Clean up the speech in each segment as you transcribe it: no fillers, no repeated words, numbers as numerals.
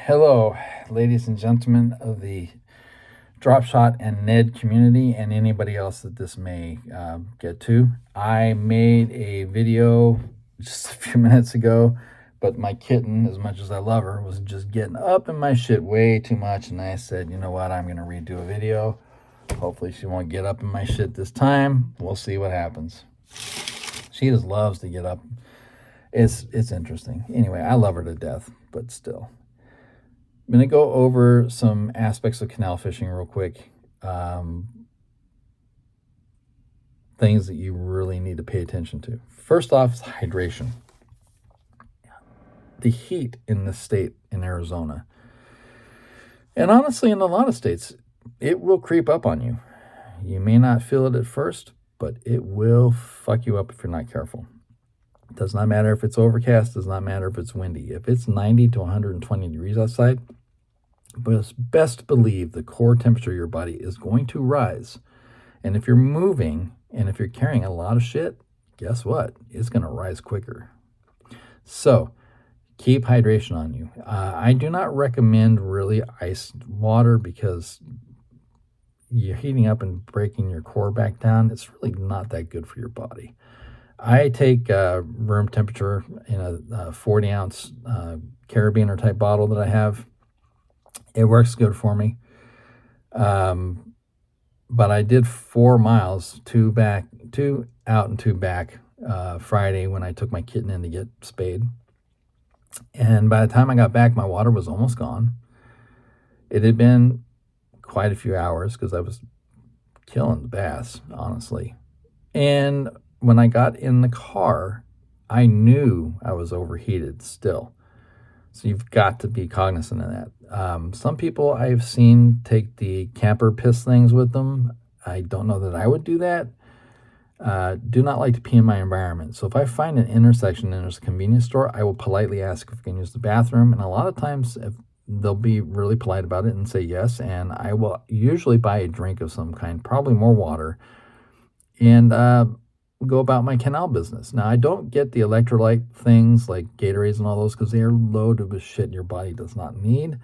Hello, ladies and gentlemen of the Drop Shot and Ned community, and anybody else that this may get to. I made a video just a few minutes ago, but my kitten, as much as I love her, was just getting up in my shit way too much, and I said, you know what, I'm going to redo a video. Hopefully she won't get up in my shit this time. We'll see what happens. She just loves to get up. It's interesting. Anyway, I love her to death, but still. I'm going to go over some aspects of canal fishing real quick. Things that you really need to pay attention to. First off is hydration. The heat in the state in Arizona, and honestly in a lot of states, it will creep up on you. You may not feel it at first, but it will fuck you up if you're not careful. It does not matter if it's overcast, does not matter if it's windy. If it's 90 to 120 degrees outside, but best believe the core temperature of your body is going to rise. And if you're moving and if you're carrying a lot of shit, guess what? It's going to rise quicker. So keep hydration on you. I do not recommend really iced water because you're heating up and breaking your core back down. It's really not that good for your body. I take room temperature in a 40-ounce carabiner type bottle that I have. It works good for me. But I did 4 miles, 2 out and 2 back Friday when I took my kitten in to get spayed. And by the time I got back, my water was almost gone. It had been quite a few hours because I was killing the bass, honestly. And when I got in the car, I knew I was overheated still. So you've got to be cognizant of that. Some people I've seen take the camper piss things with them. I don't know that I would do that. Do not like to pee in my environment. So if I find an intersection and there's a convenience store, I will politely ask if I can use the bathroom. And a lot of times they'll be really polite about it and say yes. And I will usually buy a drink of some kind, probably more water, and go about my canal business. Now, I don't get the electrolyte things like Gatorades and all those because they are loaded with shit your body does not need.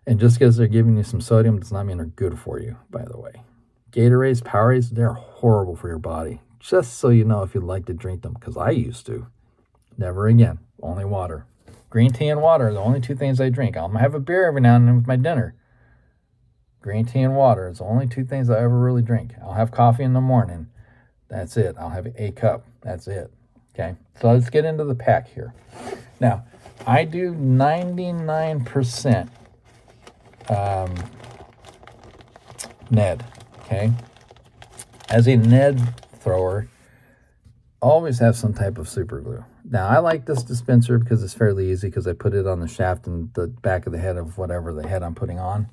And just because they're giving you some sodium does not mean they're good for you, by the way. Gatorades, Powerades, they're horrible for your body. Just so you know if you'd like to drink them, because I used to. Never again. Only water. Green tea and water are the only two things I drink. I'll have a beer every now and then with my dinner. Green tea and water is the only two things I ever really drink. I'll have coffee in the morning. That's it. I'll have a cup. That's it. Okay. So let's get into the pack here. Now, I do 99% Ned. Okay. As a Ned thrower, always have some type of super glue. Now, I like this dispenser because it's fairly easy because I put it on the shaft and the back of the head of whatever the head I'm putting on.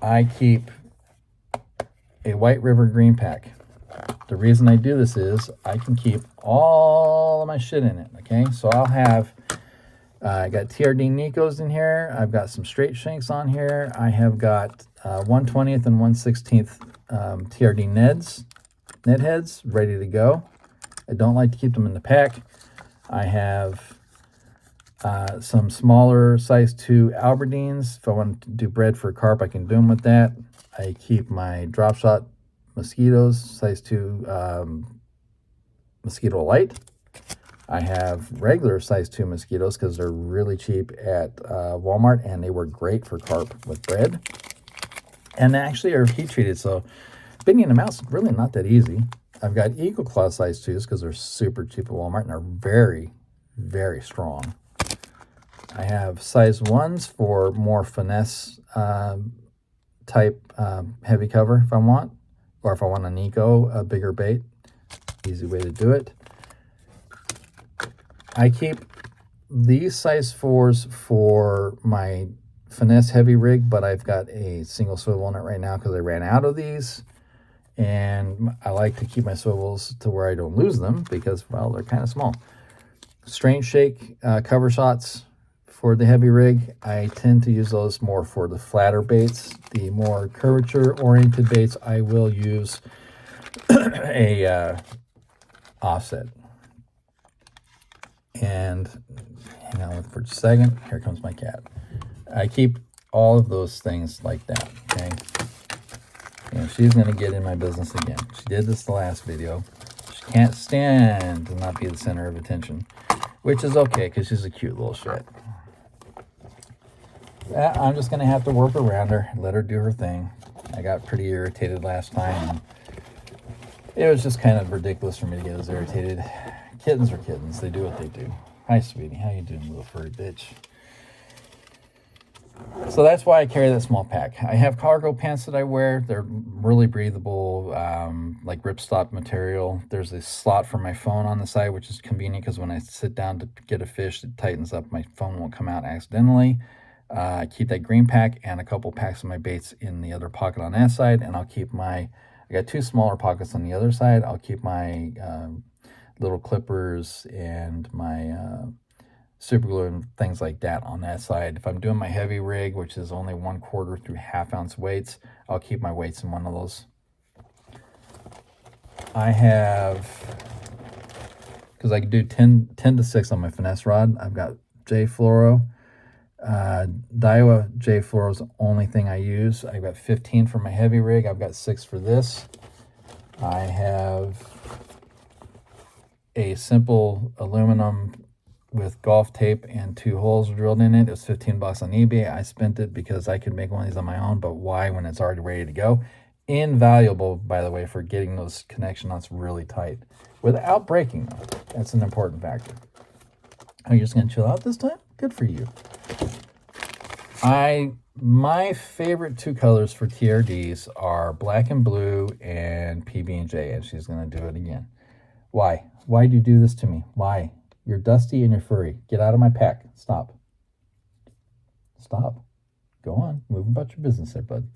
I keep a White River green pack. The reason I do this is I can keep all of my shit in it, okay? So I'll have, I got TRD Nikos in here. I've got some straight shanks on here. I have got 1/20th and 1/16th TRD Ned heads ready to go. I don't like to keep them in the pack. I have some smaller size 2 Albertines. If I want to do bread for carp, I can do them with that. I keep my Drop Shot mosquitoes, size 2 mosquito light. I have regular size 2 mosquitoes because they're really cheap at Walmart, and they work great for carp with bread. And they actually are heat treated, so bending them out is really not that easy. I've got Eagle Claw size 2s because they're super cheap at Walmart and are very, very strong. I have size 1s for more finesse type heavy cover if I want, or if I want an eco, a bigger bait. Easy way to do it. I keep these size 4s for my finesse heavy rig, but I've got a single swivel on it right now because I ran out of these, and I like to keep my swivels to where I don't lose them because, well, they're kind of small. Strain shake cover shots for the heavy rig. I tend to use those more for the flatter baits. The more curvature oriented baits, I will use a offset. And Hang on for just a second. Here comes my cat. I keep all of those things like that, okay? And she's going to get in my business again. She did this the last video. She can't stand to not be the center of attention, which is okay because she's a cute little shit. I'm just going to have to work around her, let her do her thing. I got pretty irritated last time. And it was just kind of ridiculous for me to get as irritated. Kittens are kittens. They do what they do. Hi, sweetie. How you doing, little furry bitch? So that's why I carry that small pack. I have cargo pants that I wear. They're really breathable, like ripstop material. There's a slot for my phone on the side, which is convenient because when I sit down to get a fish, it tightens up. My phone won't come out accidentally. I keep that green pack and a couple packs of my baits in the other pocket on that side, and I'll keep I got two smaller pockets on the other side. I'll keep my little clippers and my super glue and things like that on that side. If I'm doing my heavy rig, which is only 1/4 through 1/2 ounce weights, I'll keep my weights in one of those. I have, because I can do 10 to 6 on my finesse rod, I've got J Fluoro. Daiwa J Fluoro is the only thing I use. I've got 15 for my heavy rig. I've got 6 for this. I have a simple aluminum with golf tape and 2 holes drilled in it. It was 15 bucks on eBay. I spent it because I could make one of these on my own, but why when it's already ready to go? Invaluable, by the way, for getting those connection knots really tight without breaking them. That's an important factor. Are you just going to chill out this time? Good for you. My favorite 2 colors for TRDs are black and blue and PB&J, and she's going to do it again. Why? Why do you do this to me? Why? You're dusty and you're furry. Get out of my pack. Stop. Stop. Go on. Move about your business there, bud.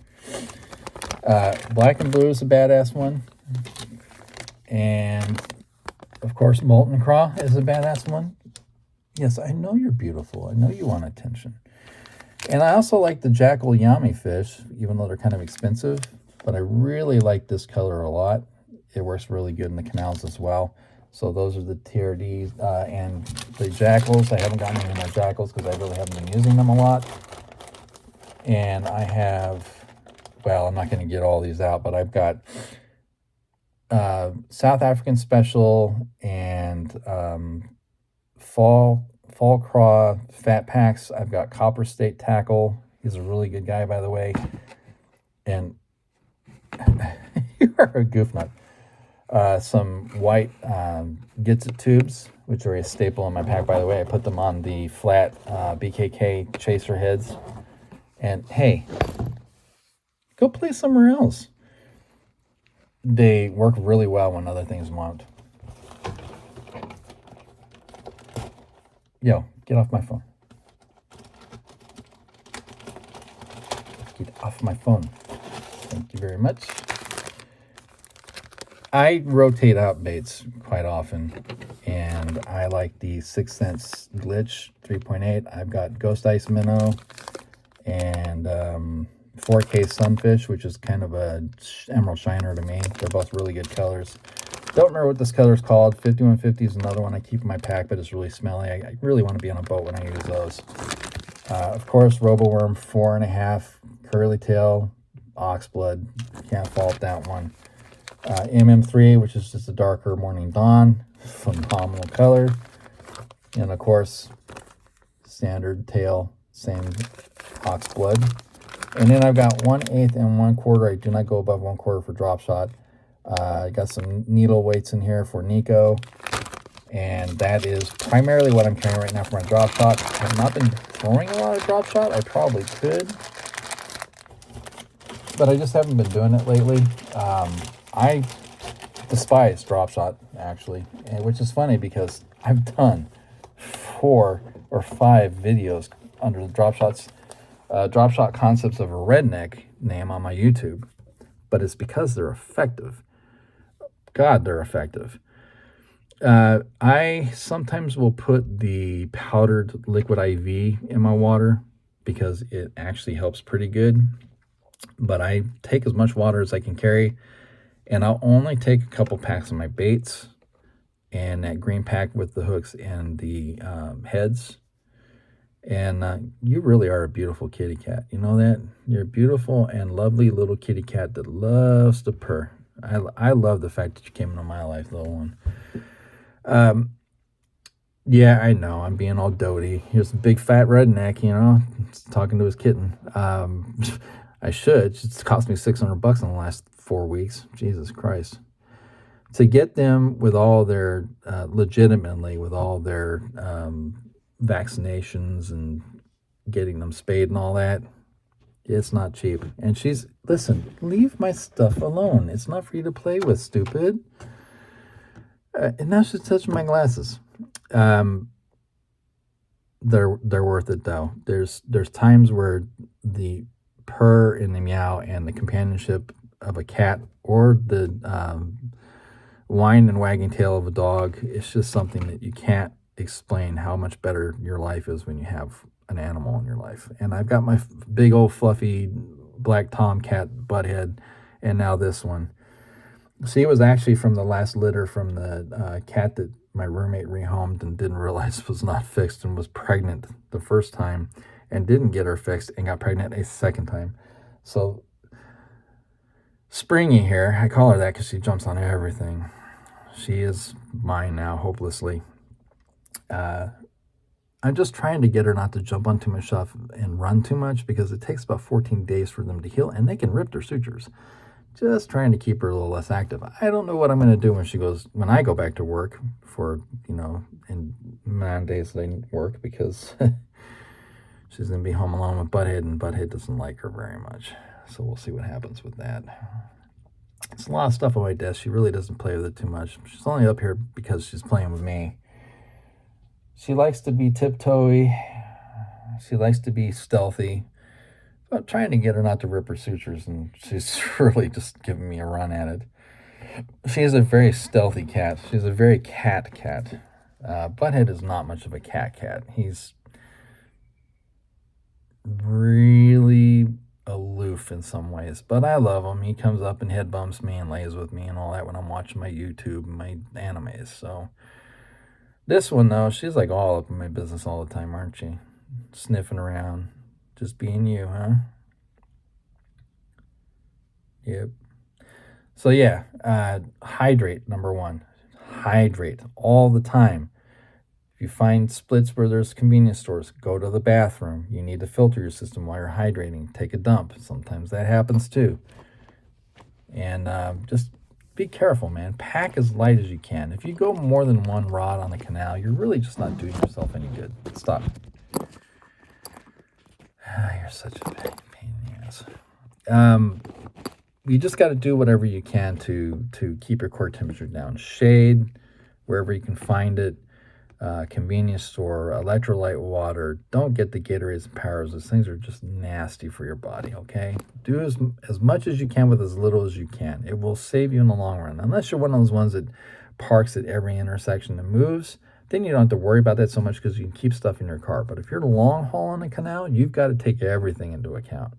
Black and blue is a badass one. And, of course, Molten Craw is a badass one. Yes, I know you're beautiful. I know you want attention. And I also like the Jackal Yami fish, even though they're kind of expensive. But I really like this color a lot. It works really good in the canals as well. So those are the TRDs and the Jackals. I haven't gotten any more Jackals because I really haven't been using them a lot. And I have, well, I'm not going to get all these out, but I've got South African Special and Fall Craw Fat Packs. I've got Copper State Tackle. He's a really good guy, by the way. And you are a goof nut. Some white Gets It tubes, which are a staple in my pack, by the way. I put them on the flat BKK chaser heads. And hey, go play somewhere else. They work really well when other things won't. Yo, get off my phone. Get off my phone. Thank you very much. I rotate out baits quite often, and I like the 6th Sense Glitch 3.8. I've got Ghost Ice Minnow and 4K Sunfish, which is kind of a emerald shiner to me. They're both really good colors. Don't remember what this color is called. 5150 is another one I keep in my pack, but it's really smelly. I really want to be on a boat when I use those. Of course, Roboworm 4.5, Curly Tail, Oxblood. Can't fault that one. MM3, which is just a darker Morning Dawn. Phenomenal color. And of course, standard tail, same Oxblood. And then I've got 1/8 and 1/4. I do not go above 1/4 for drop shot. I got some needle weights in here for Nico. And that is primarily what I'm carrying right now for my drop shot. I have not been throwing a lot of drop shot. I probably could, but I just haven't been doing it lately. I despise drop shot, actually, which is funny because I've done 4 or 5 videos under the drop shot concepts of a redneck name on my YouTube, but it's because they're effective. God, they're effective. I sometimes will put the powdered liquid IV in my water because it actually helps pretty good, but I take as much water as I can carry. And I'll only take a couple packs of my baits and that green pack with the hooks and the heads. And you really are a beautiful kitty cat. You know that? You're a beautiful and lovely little kitty cat that loves to purr. I love the fact that you came into my life, little one. Um, yeah, I know. I'm being all doty. Here's a big fat redneck, talking to his kitten. I should. It's cost me $600 in the last 4 weeks. Jesus Christ. To get them with all their, legitimately, with all their vaccinations and getting them spayed and all that, it's not cheap. And listen, leave my stuff alone. It's not for you to play with, stupid. And now she's touching my glasses. They're worth it though. There's times where the purr and the meow and the companionship of a cat or the whine and wagging tail of a dog, it's just something that you can't explain how much better your life is when you have an animal in your life. And I've got my big old fluffy black tomcat butthead, and now this one. She was actually from the last litter from the cat that my roommate rehomed and didn't realize was not fixed and was pregnant the first time and didn't get her fixed and got pregnant a second time. So Springy here, I call her that because she jumps on everything. She is mine now, hopelessly. I'm just trying to get her not to jump on too much stuff and run too much because it takes about 14 days for them to heal, and they can rip their sutures. Just trying to keep her a little less active. I don't know what I'm going to do when I go back to work for, in 9 days they work because she's going to be home alone with Butthead, and Butthead doesn't like her very much. So we'll see what happens with that. It's a lot of stuff on my desk. She really doesn't play with it too much. She's only up here because she's playing with me. She likes to be tiptoey. She likes to be stealthy. I'm trying to get her not to rip her sutures, and she's really just giving me a run at it. She is a very stealthy cat. She's a very cat. Butthead is not much of a cat. He's really aloof in some ways, but I love him. He comes up and head bumps me and lays with me and all that when I'm watching my YouTube and my animes. So this one, though, she's like all up in my business all the time, aren't she? Sniffing around. Just being you, huh? Yep. So yeah, hydrate, number one. Hydrate all the time. If you find splits where there's convenience stores, go to the bathroom. You need to filter your system while you're hydrating. Take a dump. Sometimes that happens too. And just be careful, man. Pack as light as you can. If you go more than one rod on the canal, you're really just not doing yourself any good. Stop. You're such a pain in the ass. You just got to do whatever you can to keep your core temperature down. Shade, wherever you can find it. Convenience store, electrolyte water. Don't get the Gatorades and Powers. Those things are just nasty for your body, okay? Do as much as you can with as little as you can. It will save you in the long run. Unless you're one of those ones that parks at every intersection and moves, then you don't have to worry about that so much because you can keep stuff in your car. But if you're long haul on a canal, you've got to take everything into account.